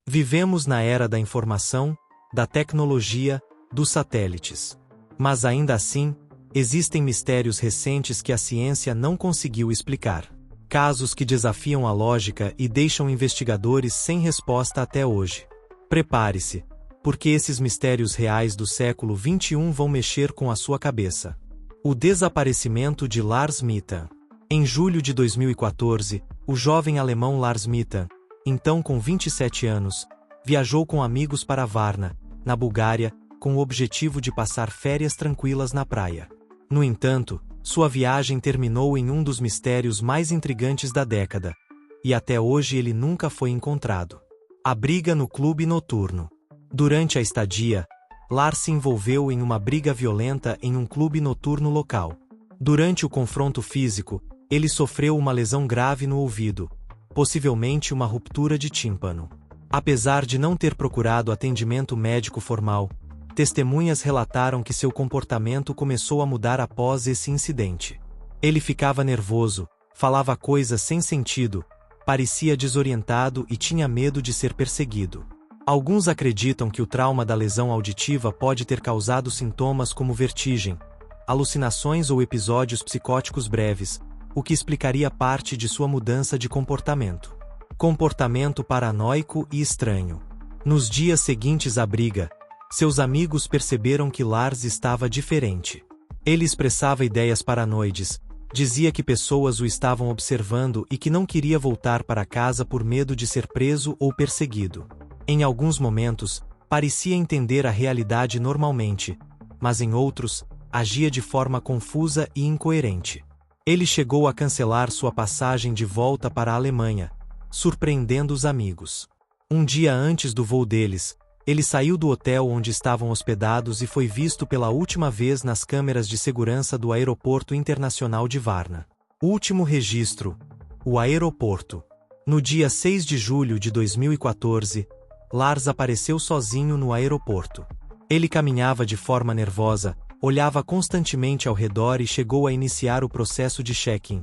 Vivemos na era da informação, da tecnologia, dos satélites. Mas ainda assim, existem mistérios recentes que a ciência não conseguiu explicar. Casos que desafiam a lógica e deixam investigadores sem resposta até hoje. Prepare-se, porque esses mistérios reais do século XXI vão mexer com a sua cabeça. O desaparecimento de Lars Mittan. Em julho de 2014, o jovem alemão Lars Mittan, então com 27 anos, viajou com amigos para Varna, na Bulgária, com o objetivo de passar férias tranquilas na praia. No entanto, sua viagem terminou em um dos mistérios mais intrigantes da década, e até hoje ele nunca foi encontrado. A briga no clube noturno. Durante a estadia, Lars se envolveu em uma briga violenta em um clube noturno local. Durante o confronto físico, ele sofreu uma lesão grave no ouvido, possivelmente uma ruptura de tímpano. Apesar de não ter procurado atendimento médico formal, testemunhas relataram que seu comportamento começou a mudar após esse incidente. Ele ficava nervoso, falava coisas sem sentido, parecia desorientado e tinha medo de ser perseguido. Alguns acreditam que o trauma da lesão auditiva pode ter causado sintomas como vertigem, alucinações ou episódios psicóticos breves, o que explicaria parte de sua mudança de comportamento. Comportamento paranoico e estranho. Nos dias seguintes à briga, seus amigos perceberam que Lars estava diferente. Ele expressava ideias paranoides, dizia que pessoas o estavam observando e que não queria voltar para casa por medo de ser preso ou perseguido. Em alguns momentos, parecia entender a realidade normalmente, mas em outros, agia de forma confusa e incoerente. Ele chegou a cancelar sua passagem de volta para a Alemanha, surpreendendo os amigos. Um dia antes do voo deles, ele saiu do hotel onde estavam hospedados e foi visto pela última vez nas câmeras de segurança do Aeroporto Internacional de Varna. Último registro: o aeroporto. No dia 6 de julho de 2014, Lars apareceu sozinho no aeroporto. Ele caminhava de forma nervosa, olhava constantemente ao redor e chegou a iniciar o processo de check-in,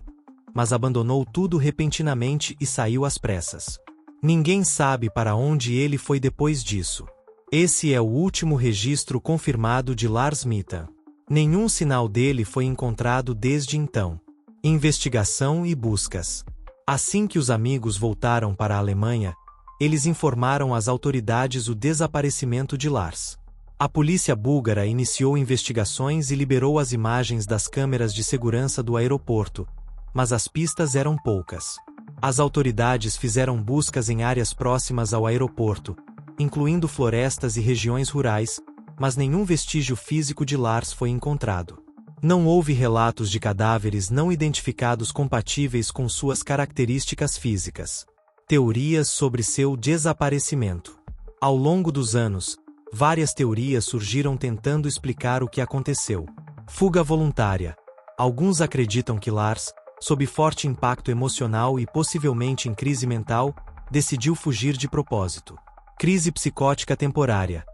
mas abandonou tudo repentinamente e saiu às pressas. Ninguém sabe para onde ele foi depois disso. Esse é o último registro confirmado de Lars Mittan. Nenhum sinal dele foi encontrado desde então. Investigação e buscas. Assim que os amigos voltaram para a Alemanha, eles informaram às autoridades o desaparecimento de Lars. A polícia búlgara iniciou investigações e liberou as imagens das câmeras de segurança do aeroporto, mas as pistas eram poucas. As autoridades fizeram buscas em áreas próximas ao aeroporto, incluindo florestas e regiões rurais, mas nenhum vestígio físico de Lars foi encontrado. Não houve relatos de cadáveres não identificados compatíveis com suas características físicas. Teorias sobre seu desaparecimento. Ao longo dos anos, várias teorias surgiram tentando explicar o que aconteceu. Fuga voluntária. Alguns acreditam que Lars, sob forte impacto emocional e possivelmente em crise mental, decidiu fugir de propósito. Crise psicótica temporária.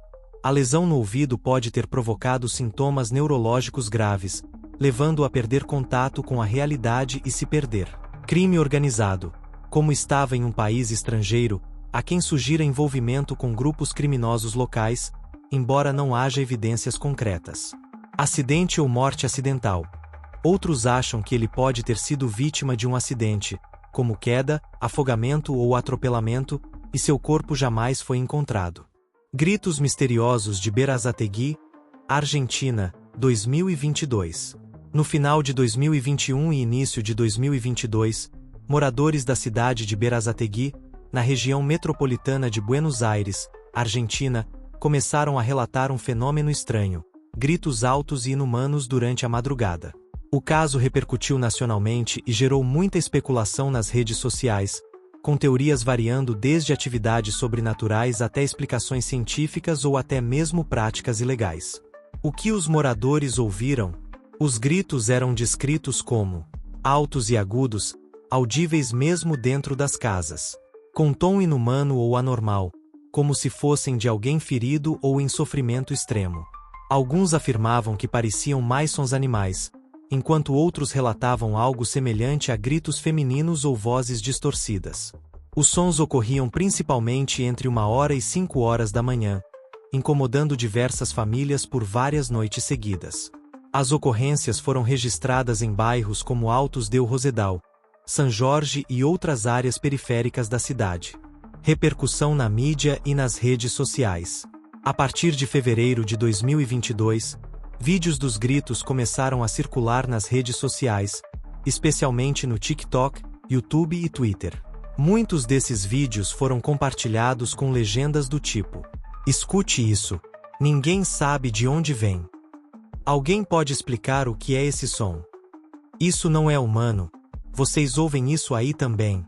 A lesão no ouvido pode ter provocado sintomas neurológicos graves, levando-o a perder contato com a realidade e se perder. Crime organizado. Como estava em um país estrangeiro, há quem sugira envolvimento com grupos criminosos locais, embora não haja evidências concretas. Acidente ou morte acidental. Outros acham que ele pode ter sido vítima de um acidente, como queda, afogamento ou atropelamento, e seu corpo jamais foi encontrado. Gritos misteriosos de Berazategui, Argentina, 2022. No final de 2021 e início de 2022, moradores da cidade de Berazategui, na região metropolitana de Buenos Aires, Argentina, começaram a relatar um fenômeno estranho: gritos altos e inumanos durante a madrugada. O caso repercutiu nacionalmente e gerou muita especulação nas redes sociais, com teorias variando desde atividades sobrenaturais até explicações científicas ou até mesmo práticas ilegais. O que os moradores ouviram? Os gritos eram descritos como altos e agudos, audíveis mesmo dentro das casas, com tom inumano ou anormal, como se fossem de alguém ferido ou em sofrimento extremo. Alguns afirmavam que pareciam mais sons animais, enquanto outros relatavam algo semelhante a gritos femininos ou vozes distorcidas. Os sons ocorriam principalmente entre 1h e 5h da manhã, incomodando diversas famílias por várias noites seguidas. As ocorrências foram registradas em bairros como Altos del Rosedal, São Jorge e outras áreas periféricas da cidade. Repercussão na mídia e nas redes sociais. A partir de fevereiro de 2022, vídeos dos gritos começaram a circular nas redes sociais, especialmente no TikTok, YouTube e Twitter. Muitos desses vídeos foram compartilhados com legendas do tipo: "Escute isso, ninguém sabe de onde vem. Alguém pode explicar o que é esse som? Isso não é humano. Vocês ouvem isso aí também?"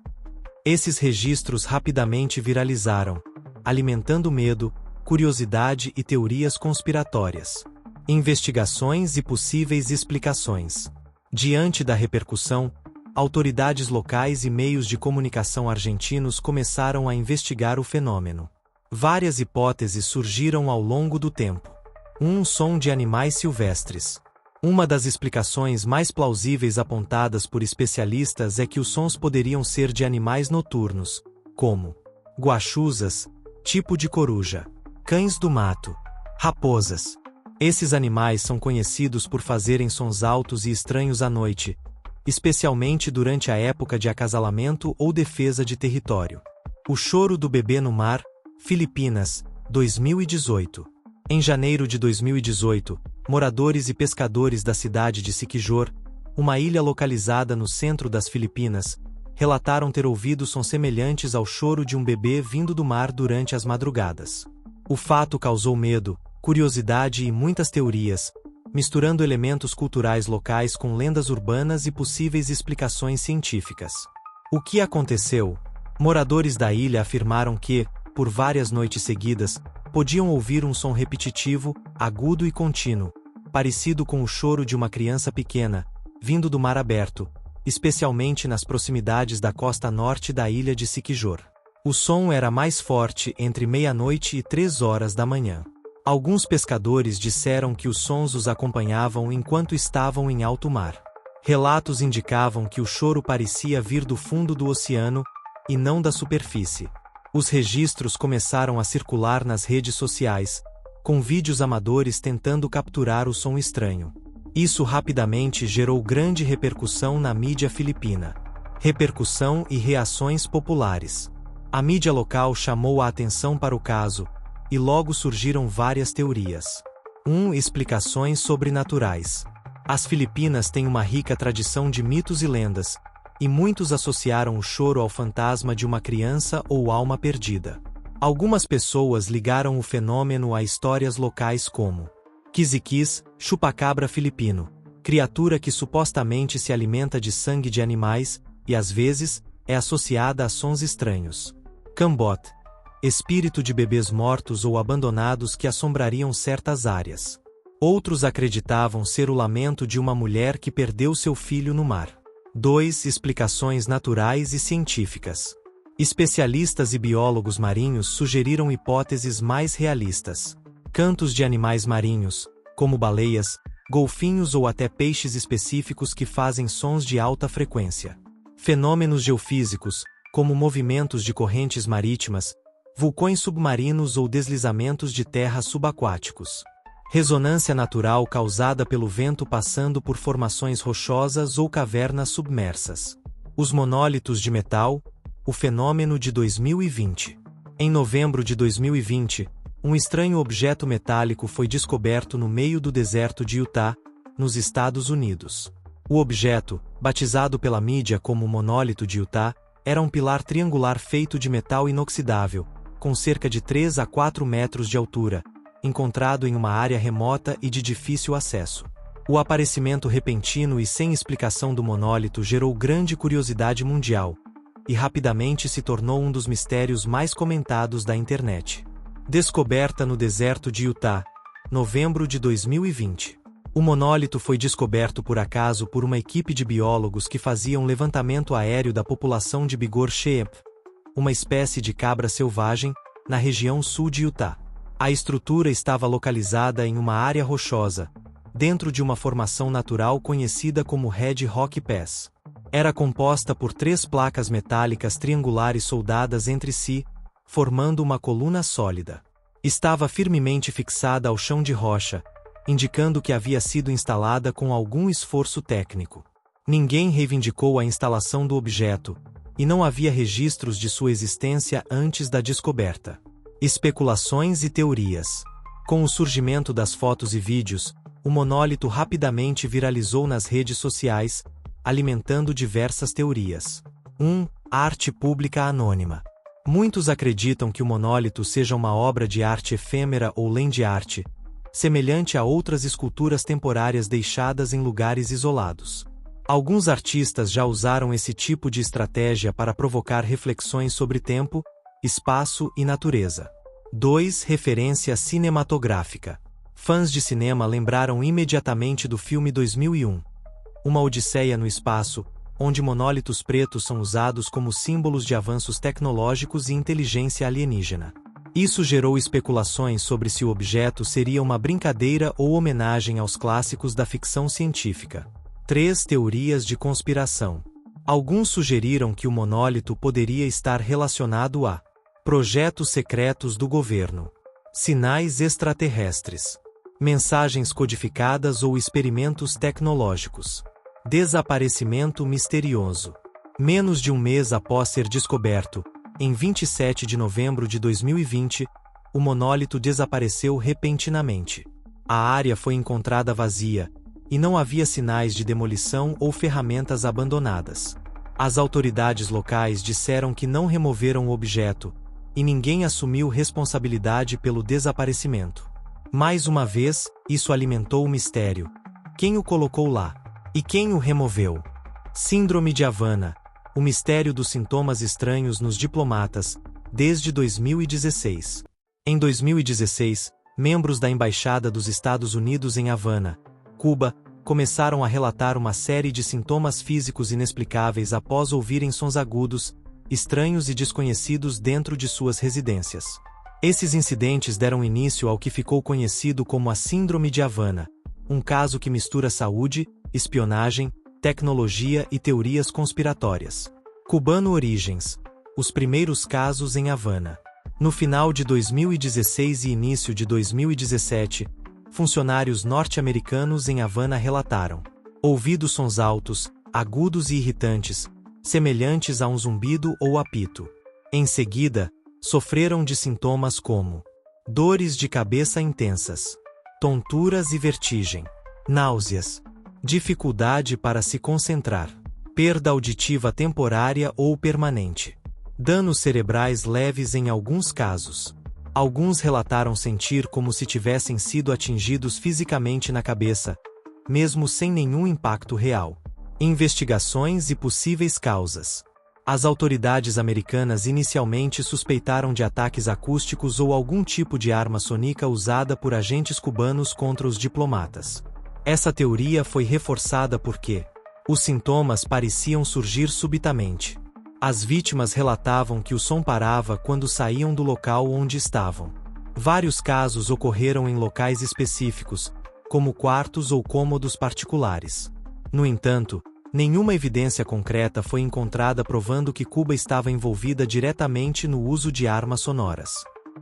Esses registros rapidamente viralizaram, alimentando medo, curiosidade e teorias conspiratórias. Investigações e possíveis explicações. Diante da repercussão, autoridades locais e meios de comunicação argentinos começaram a investigar o fenômeno. Várias hipóteses surgiram ao longo do tempo. Um som de animais silvestres. Uma das explicações mais plausíveis apontadas por especialistas é que os sons poderiam ser de animais noturnos, como guaxuzas, tipo de coruja, cães do mato, raposas. Esses animais são conhecidos por fazerem sons altos e estranhos à noite, especialmente durante a época de acasalamento ou defesa de território. O choro do bebê no mar, Filipinas, 2018. Em janeiro de 2018, moradores e pescadores da cidade de Siquijor, uma ilha localizada no centro das Filipinas, relataram ter ouvido sons semelhantes ao choro de um bebê vindo do mar durante as madrugadas. O fato causou medo, curiosidade e muitas teorias, misturando elementos culturais locais com lendas urbanas e possíveis explicações científicas. O que aconteceu? Moradores da ilha afirmaram que, por várias noites seguidas, podiam ouvir um som repetitivo, agudo e contínuo, parecido com o choro de uma criança pequena, vindo do mar aberto, especialmente nas proximidades da costa norte da ilha de Siquijor. O som era mais forte entre meia-noite e 3h da manhã. Alguns pescadores disseram que os sons os acompanhavam enquanto estavam em alto mar. Relatos indicavam que o choro parecia vir do fundo do oceano, e não da superfície. Os registros começaram a circular nas redes sociais, com vídeos amadores tentando capturar o som estranho. Isso rapidamente gerou grande repercussão na mídia filipina. Repercussão e reações populares. A mídia local chamou a atenção para o caso, e logo surgiram várias teorias. 1. Explicações sobrenaturais. As Filipinas têm uma rica tradição de mitos e lendas, e muitos associaram o choro ao fantasma de uma criança ou alma perdida. Algumas pessoas ligaram o fenômeno a histórias locais como Kizikis, chupacabra filipino, criatura que supostamente se alimenta de sangue de animais, e às vezes, é associada a sons estranhos. Kambot, espírito de bebês mortos ou abandonados que assombrariam certas áreas. Outros acreditavam ser o lamento de uma mulher que perdeu seu filho no mar. 2. Explicações naturais e científicas. Especialistas e biólogos marinhos sugeriram hipóteses mais realistas. Cantos de animais marinhos, como baleias, golfinhos ou até peixes específicos que fazem sons de alta frequência. Fenômenos geofísicos, como movimentos de correntes marítimas, vulcões submarinos ou deslizamentos de terra subaquáticos. Ressonância natural causada pelo vento passando por formações rochosas ou cavernas submersas. Os monólitos de metal, o fenômeno de 2020. Em novembro de 2020, um estranho objeto metálico foi descoberto no meio do deserto de Utah, nos Estados Unidos. O objeto, batizado pela mídia como monólito de Utah, era um pilar triangular feito de metal inoxidável, com cerca de 3 a 4 metros de altura, encontrado em uma área remota e de difícil acesso. O aparecimento repentino e sem explicação do monólito gerou grande curiosidade mundial, e rapidamente se tornou um dos mistérios mais comentados da internet. Descoberta no deserto de Utah, novembro de 2020. O monólito foi descoberto por acaso por uma equipe de biólogos que faziam levantamento aéreo da população de Bigor Sheep, uma espécie de cabra selvagem, na região sul de Utah. A estrutura estava localizada em uma área rochosa, dentro de uma formação natural conhecida como Red Rock Pass. Era composta por 3 placas metálicas triangulares soldadas entre si, formando uma coluna sólida. Estava firmemente fixada ao chão de rocha, indicando que havia sido instalada com algum esforço técnico. Ninguém reivindicou a instalação do objeto, e não havia registros de sua existência antes da descoberta. Especulações e teorias. Com o surgimento das fotos e vídeos, o monólito rapidamente viralizou nas redes sociais, alimentando diversas teorias. 1. Arte pública anônima. Muitos acreditam que o monólito seja uma obra de arte efêmera ou land art, semelhante a outras esculturas temporárias deixadas em lugares isolados. Alguns artistas já usaram esse tipo de estratégia para provocar reflexões sobre tempo, espaço e natureza. 2. Referência cinematográfica. Fãs de cinema lembraram imediatamente do filme 2001, Uma Odisseia no Espaço, onde monólitos pretos são usados como símbolos de avanços tecnológicos e inteligência alienígena. Isso gerou especulações sobre se o objeto seria uma brincadeira ou homenagem aos clássicos da ficção científica. 3. Teorias de conspiração. Alguns sugeriram que o monólito poderia estar relacionado a projetos secretos do governo, sinais extraterrestres, mensagens codificadas ou experimentos tecnológicos. Desaparecimento misterioso. Menos de um mês após ser descoberto, em 27 de novembro de 2020, o monólito desapareceu repentinamente. A área foi encontrada vazia, e não havia sinais de demolição ou ferramentas abandonadas. As autoridades locais disseram que não removeram o objeto, e ninguém assumiu responsabilidade pelo desaparecimento. Mais uma vez, isso alimentou o mistério. Quem o colocou lá? E quem o removeu? Síndrome de Havana. O mistério dos sintomas estranhos nos diplomatas, desde 2016. Em 2016, membros da Embaixada dos Estados Unidos em Havana, Cuba, começaram a relatar uma série de sintomas físicos inexplicáveis após ouvirem sons agudos, estranhos e desconhecidos dentro de suas residências. Esses incidentes deram início ao que ficou conhecido como a Síndrome de Havana, um caso que mistura saúde, espionagem, tecnologia e teorias conspiratórias. Cubano Origens. Os primeiros casos em Havana. No final de 2016 e início de 2017, funcionários norte-americanos em Havana relataram ouvido sons altos, agudos e irritantes, semelhantes a um zumbido ou apito. Em seguida, sofreram de sintomas como dores de cabeça intensas, tonturas e vertigem, náuseas, dificuldade para se concentrar, perda auditiva temporária ou permanente, danos cerebrais leves em alguns casos. Alguns relataram sentir como se tivessem sido atingidos fisicamente na cabeça, mesmo sem nenhum impacto real. Investigações e possíveis causas. As autoridades americanas inicialmente suspeitaram de ataques acústicos ou algum tipo de arma sônica usada por agentes cubanos contra os diplomatas. Essa teoria foi reforçada porque os sintomas pareciam surgir subitamente. As vítimas relatavam que o som parava quando saíam do local onde estavam. Vários casos ocorreram em locais específicos, como quartos ou cômodos particulares. No entanto, nenhuma evidência concreta foi encontrada provando que Cuba estava envolvida diretamente no uso de armas sonoras.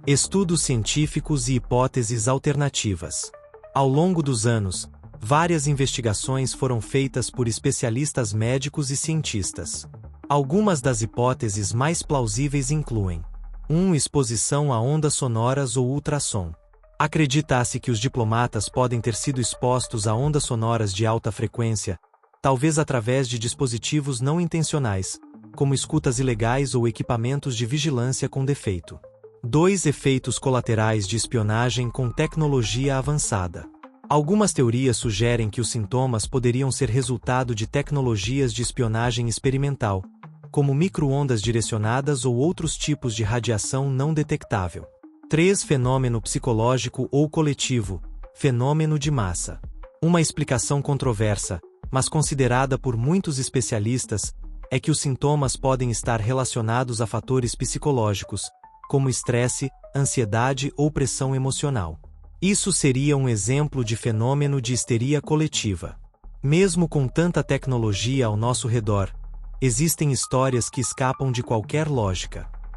Estudos científicos e hipóteses alternativas. Ao longo dos anos, várias investigações foram feitas por especialistas médicos e cientistas. Algumas das hipóteses mais plausíveis incluem 1. Exposição a ondas sonoras ou ultrassom. Acredita-se que os diplomatas podem ter sido expostos a ondas sonoras de alta frequência, talvez através de dispositivos não intencionais, como escutas ilegais ou equipamentos de vigilância com defeito. 2. Efeitos colaterais de espionagem com tecnologia avançada. Algumas teorias sugerem que os sintomas poderiam ser resultado de tecnologias de espionagem experimental, como micro-ondas direcionadas ou outros tipos de radiação não detectável. 3. Fenômeno psicológico ou coletivo, fenômeno de massa. Uma explicação controversa, mas considerada por muitos especialistas, é que os sintomas podem estar relacionados a fatores psicológicos, como estresse, ansiedade ou pressão emocional. Isso seria um exemplo de fenômeno de histeria coletiva. Mesmo com tanta tecnologia ao nosso redor, existem histórias que escapam de qualquer lógica.